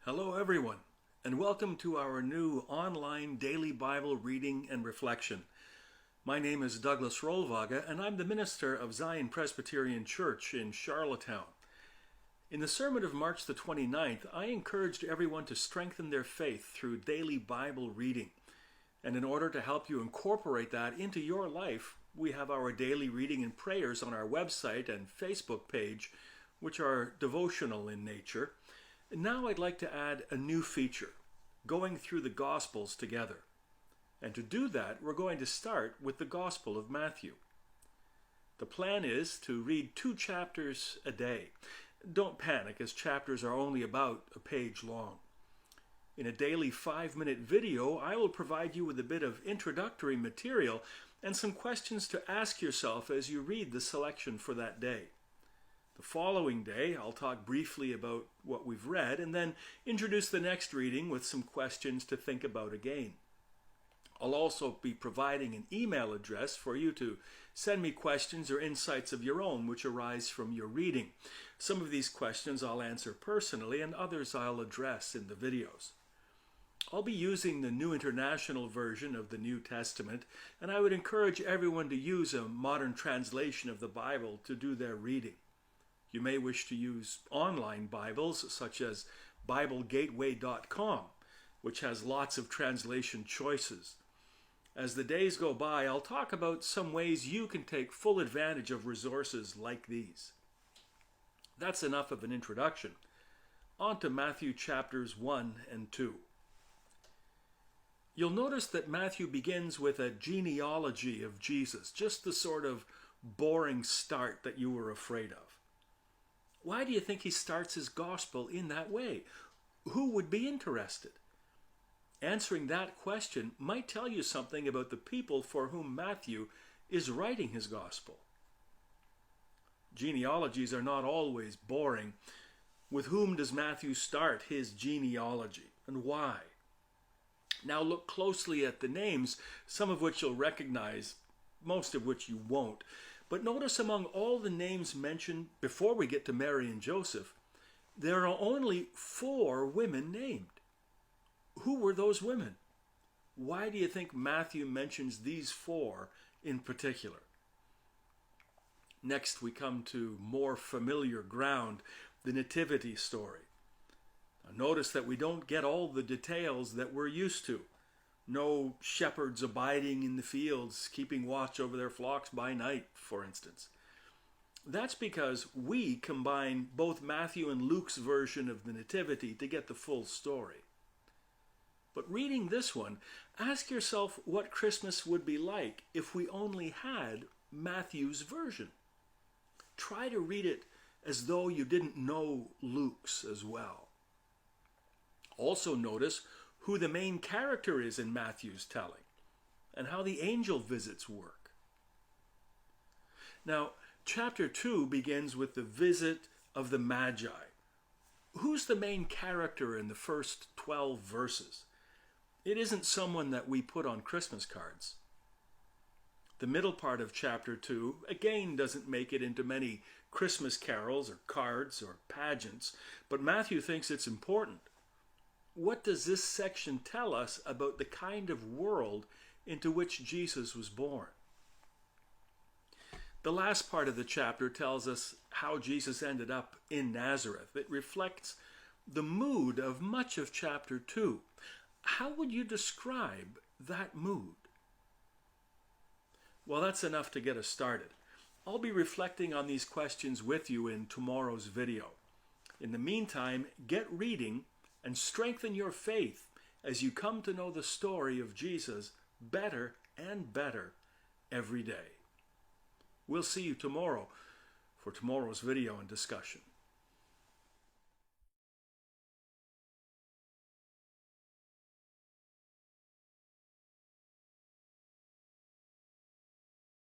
Hello everyone, and welcome to our new online daily Bible reading and reflection. My name is Douglas Rollwager, and I'm the minister of Zion Presbyterian Church in Charlottetown. In the sermon of March the 29th, I encouraged everyone to strengthen their faith through daily Bible reading. And in order to help you incorporate that into your life, we have our daily reading and prayers on our website and Facebook page, which are devotional in nature. Now I'd like to add a new feature, going through the Gospels together. And to do that, we're going to start with the Gospel of Matthew. The plan is to read 2 chapters a day. Don't panic, as chapters are only about a page long. In a daily 5-minute video, I will provide you with a bit of introductory material and some questions to ask yourself as you read the selection for that day. The following day, I'll talk briefly about what we've read and then introduce the next reading with some questions to think about again. I'll also be providing an email address for you to send me questions or insights of your own which arise from your reading. Some of these questions I'll answer personally and others I'll address in the videos. I'll be using the New International Version of the New Testament, and I would encourage everyone to use a modern translation of the Bible to do their reading. You may wish to use online Bibles such as BibleGateway.com, which has lots of translation choices. As the days go by, I'll talk about some ways you can take full advantage of resources like these. That's enough of an introduction. On to Matthew chapters 1 and 2. You'll notice that Matthew begins with a genealogy of Jesus, just the sort of boring start that you were afraid of. Why do you think he starts his gospel in that way? Who would be interested? Answering that question might tell you something about the people for whom Matthew is writing his gospel. Genealogies are not always boring. With whom does Matthew start his genealogy, and why? Now look closely at the names, some of which you'll recognize, most of which you won't. But notice among all the names mentioned before we get to Mary and Joseph, there are only 4 women named. Who were those women? Why do you think Matthew mentions these 4 in particular? Next we come to more familiar ground, the nativity story. Now notice that we don't get all the details that we're used to. No shepherds abiding in the fields, keeping watch over their flocks by night, for instance. That's because we combine both Matthew and Luke's version of the Nativity to get the full story. But reading this one, ask yourself what Christmas would be like if we only had Matthew's version. Try to read it as though you didn't know Luke's as well. Also notice who the main character is in Matthew's telling, and how the angel visits work. Now, chapter 2 begins with the visit of the Magi. Who's the main character in the first 12 verses? It isn't someone that we put on Christmas cards. The middle part of chapter 2 again doesn't make it into many Christmas carols or cards or pageants, but Matthew thinks it's important. What does this section tell us about the kind of world into which Jesus was born? The last part of the chapter tells us how Jesus ended up in Nazareth. It reflects the mood of much of chapter 2. How would you describe that mood? Well, that's enough to get us started. I'll be reflecting on these questions with you in tomorrow's video. In the meantime, get reading and strengthen your faith as you come to know the story of Jesus better and better every day. We'll see you tomorrow for tomorrow's video and discussion.